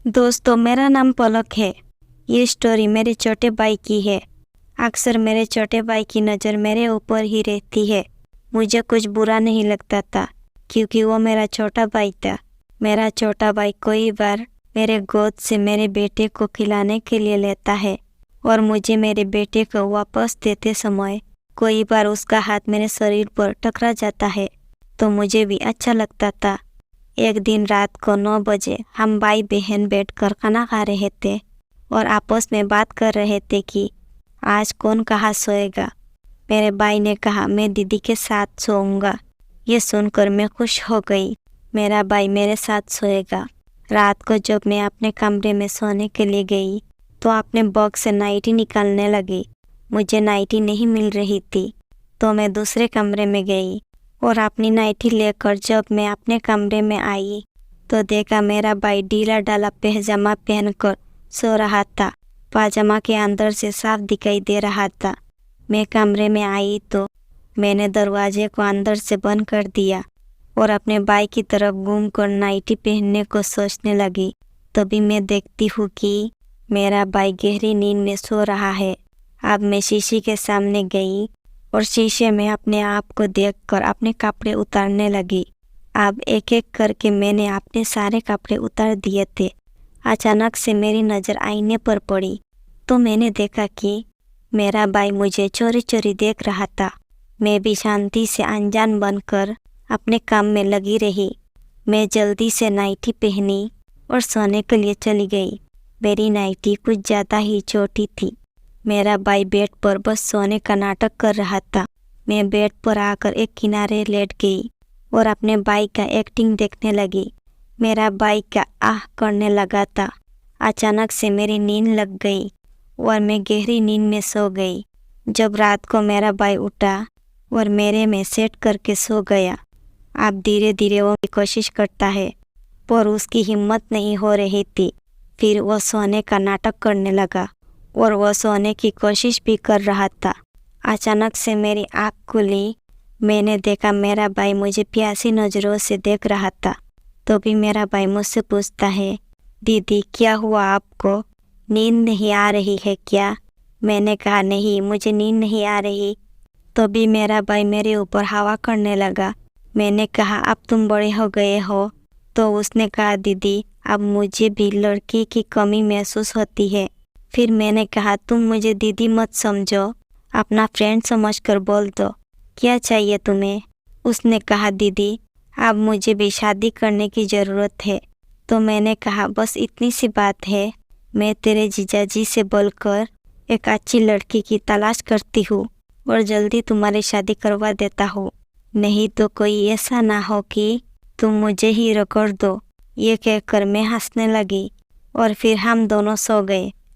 दोस्तों, मेरा नाम पलक है। ये स्टोरी मेरे छोटे भाई की है। अक्सर मेरे छोटे भाई की नज़र मेरे ऊपर ही रहती है। मुझे कुछ बुरा नहीं लगता था क्योंकि वो मेरा छोटा भाई था। मेरा छोटा भाई कई बार मेरे गोद से मेरे बेटे को खिलाने के लिए लेता है और मुझे मेरे बेटे को वापस देते समय कई बार उसका हाथ मेरे शरीर पर टकरा जाता है तो मुझे भी अच्छा लगता था। एक दिन रात को 9 बजे हम भाई बहन बैठकर खाना खा रहे थे और आपस में बात कर रहे थे कि आज कौन कहाँ सोएगा। मेरे भाई ने कहा मैं दीदी के साथ सोऊंगा। ये सुनकर मैं खुश हो गई। मेरा भाई मेरे साथ सोएगा। रात को जब मैं अपने कमरे में सोने के लिए गई तो अपने बॉक्स से नाइटी निकालने लगी। मुझे नाइटी नहीं मिल रही थी तो मैं दूसरे कमरे में गई और अपनी नाइटी लेकर जब मैं अपने कमरे में आई तो देखा मेरा भाई ढीला ढाला पैजामा पहनकर सो रहा था। पाजामा के अंदर से साफ दिखाई दे रहा था। मैं कमरे में आई तो मैंने दरवाजे को अंदर से बंद कर दिया और अपने भाई की तरफ घूमकर नाइटी पहनने को सोचने लगी। तभी मैं देखती हूँ कि मेरा भाई गहरी नींद में सो रहा है। अब मैं शीशे के सामने गई और शीशे में अपने आप को देखकर अपने कपड़े उतारने लगी। अब एक एक करके मैंने अपने सारे कपड़े उतार दिए थे। अचानक से मेरी नज़र आईने पर पड़ी तो मैंने देखा कि मेरा भाई मुझे चोरी चोरी देख रहा था। मैं भी शांति से अनजान बनकर अपने काम में लगी रही। मैं जल्दी से नाइटी पहनी और सोने के लिए चली गई। मेरी नाइटी कुछ ज़्यादा ही छोटी थी। मेरा भाई बेड पर बस सोने का नाटक कर रहा था। मैं बेड पर आकर एक किनारे लेट गई और अपने भाई का एक्टिंग देखने लगी। मेरा भाई का आह करने लगा था। अचानक से मेरी नींद लग गई और मैं गहरी नींद में सो गई। जब रात को मेरा भाई उठा और मेरे में सेट करके सो गया। अब धीरे धीरे वो कोशिश करता है पर उसकी हिम्मत नहीं हो रही थी। फिर वो सोने का नाटक करने लगा और वो सोने की कोशिश भी कर रहा था। अचानक से मेरी आँख खुली। मैंने देखा मेरा भाई मुझे प्यासी नज़रों से देख रहा था। तो भी मेरा भाई मुझसे पूछता है, दीदी क्या हुआ आपको, नींद नहीं आ रही है क्या? मैंने कहा नहीं, मुझे नींद नहीं आ रही। तो भी मेरा भाई मेरे ऊपर हवा करने लगा। मैंने कहा अब तुम बड़े हो गए हो। तो उसने कहा दीदी अब मुझे भी लड़की की कमी महसूस होती है। फिर मैंने कहा तुम मुझे दीदी मत समझो, अपना फ्रेंड समझकर बोल दो, क्या चाहिए तुम्हें? उसने कहा दीदी अब मुझे भी शादी करने की ज़रूरत है। तो मैंने कहा बस इतनी सी बात है, मैं तेरे जीजाजी से बोलकर एक अच्छी लड़की की तलाश करती हूँ और जल्दी तुम्हारी शादी करवा देता हूँ। नहीं तो कोई ऐसा ना हो कि तुम मुझे ही रगड़ दो। ये कहकर मैं हंसने लगी और फिर हम दोनों सो गए।